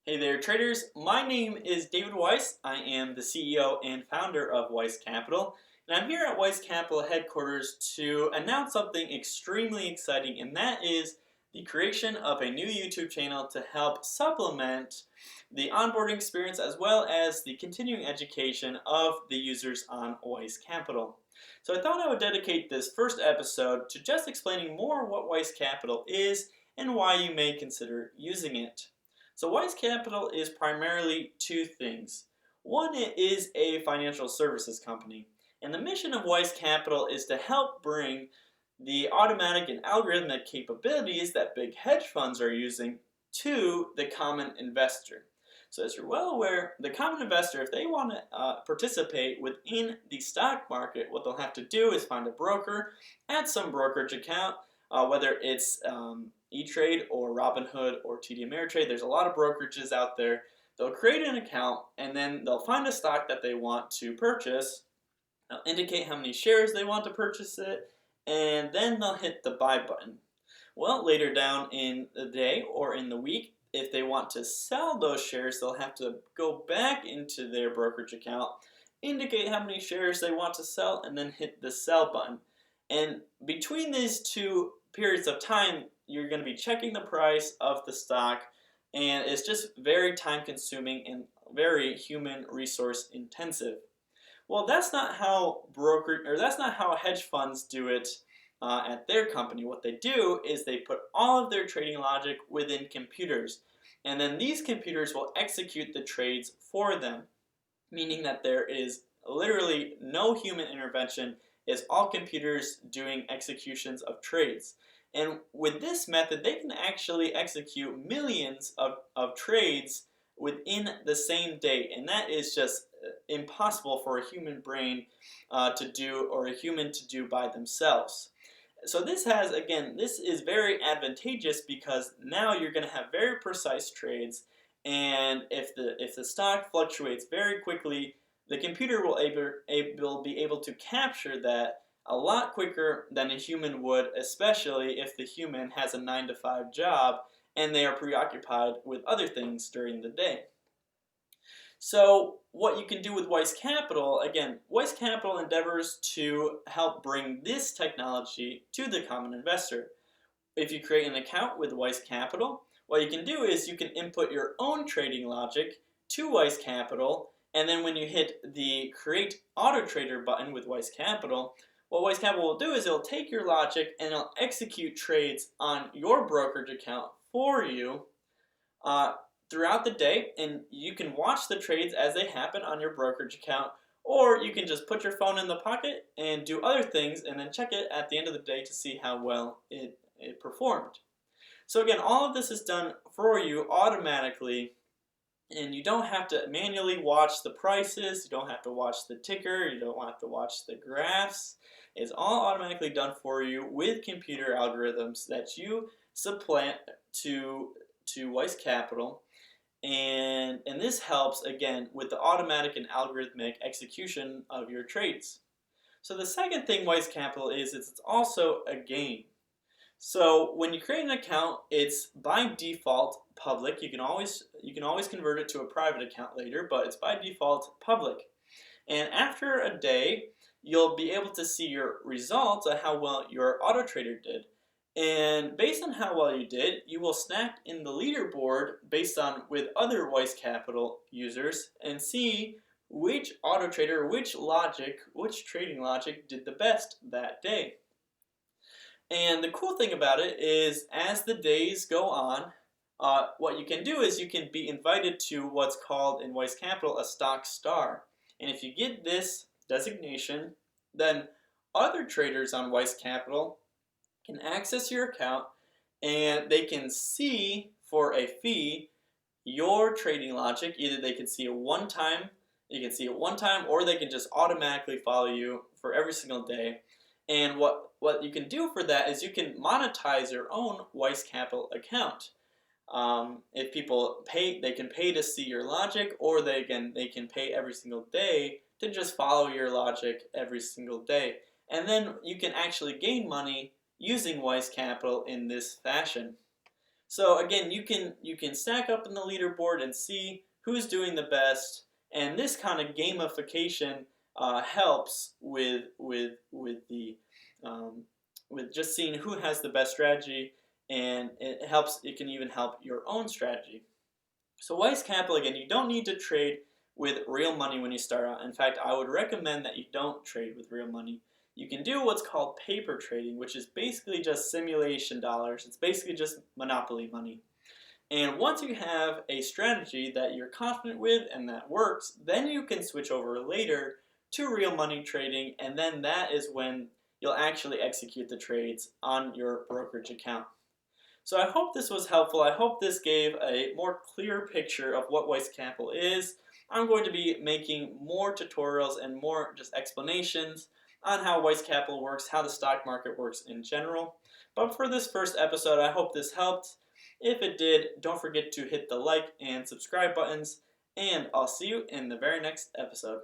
Hey there, traders. My name is David Weiss. I am the CEO and founder of Weiss Capital, and I'm here at Weiss Capital headquarters to announce something extremely exciting, and that is the creation of a new YouTube channel to help supplement the onboarding experience as well as the continuing education of the users on Weiss Capital. So I thought I would dedicate this first episode to just explaining more what Weiss Capital is and why you may consider using it. So Weiss Capital is primarily two things. One, it is a financial services company, and the mission of Weiss Capital is to help bring the automatic and algorithmic capabilities that big hedge funds are using to the common investor. So as you're well aware, the common investor, if they want to participate within the stock market, what they'll have to do is find a broker, add some brokerage account, whether it's E-Trade or Robinhood or TD Ameritrade. There's a lot of brokerages out there. They'll create an account and then they'll find a stock that they want to purchase. They'll indicate how many shares they want to purchase it, and then they'll hit the buy button. Well, later down in the day or in the week, if they want to sell those shares, they'll have to go back into their brokerage account, indicate how many shares they want to sell, and then hit the sell button. And between these two periods of time, you're going to be checking the price of the stock, and it's just very time consuming and very human resource intensive. Well, that's not how hedge funds do it at their company. What they do is they put all of their trading logic within computers, and then these computers will execute the trades for them, meaning that there is literally no human intervention. It's all computers doing executions of trades. And with this method, they can actually execute millions of trades within the same day, and that is just impossible for a human brain to do, or a human to do by themselves. So this is very advantageous because now you're going to have very precise trades, and if the stock fluctuates very quickly, the computer will be able to capture that a lot quicker than a human would, especially if the human has a 9 to 5 job and they are preoccupied with other things during the day. So what you can do with Weiss Capital, again, Weiss Capital endeavors to help bring this technology to the common investor. If you create an account with Weiss Capital, what you can do is you can input your own trading logic to Weiss Capital, and then when you hit the Create Auto Trader button with Weiss Capital, what Weiss Capital will do is it'll take your logic and it'll execute trades on your brokerage account for you throughout the day, and you can watch the trades as they happen on your brokerage account, or you can just put your phone in the pocket and do other things and then check it at the end of the day to see how well it performed. So again, all of this is done for you automatically, and you don't have to manually watch the prices, you don't have to watch the ticker, you don't have to watch the graphs. It's all automatically done for you with computer algorithms that you supplant to Weiss Capital. And this helps, again, with the automatic and algorithmic execution of your trades. So the second thing Weiss Capital is it's also a game. So when you create an account, it's by default public. You can always convert it to a private account later, but it's by default public. And after a day, you'll be able to see your results of how well your auto trader did. And based on how well you did, you will stack in the leaderboard based on with other Weiss Capital users and see which auto trader, which trading logic did the best that day. And the cool thing about it is as the days go on, what you can do is you can be invited to what's called in Weiss Capital a stock star. And if you get this designation, then other traders on Weiss Capital can access your account and they can see for a fee your trading logic. Either they can see it one time, or they can just automatically follow you for every single day. And what you can do for that is you can monetize your own Weiss Capital account. If people pay, they can pay to see your logic, or they can pay every single day to just follow your logic every single day. And then you can actually gain money using Weiss Capital in this fashion. So again, you can stack up in the leaderboard and see who's doing the best, and this kind of gamification helps the um, with just seeing who has the best strategy, and it helps. It can even help your own strategy. So Weiss Capital, again, you don't need to trade with real money when you start out. In fact, I would recommend that you don't trade with real money. You can do what's called paper trading, which is basically just simulation dollars. It's basically just monopoly money. And once you have a strategy that you're confident with and that works, then you can switch over later to real money trading, and then that is when you'll actually execute the trades on your brokerage account. So I hope this was helpful. I hope this gave a more clear picture of what Weiss Capital is. I'm going to be making more tutorials and more just explanations on how Weiss Capital works, how the stock market works in general. But for this first episode, I hope this helped. If it did, don't forget to hit the like and subscribe buttons, and I'll see you in the very next episode.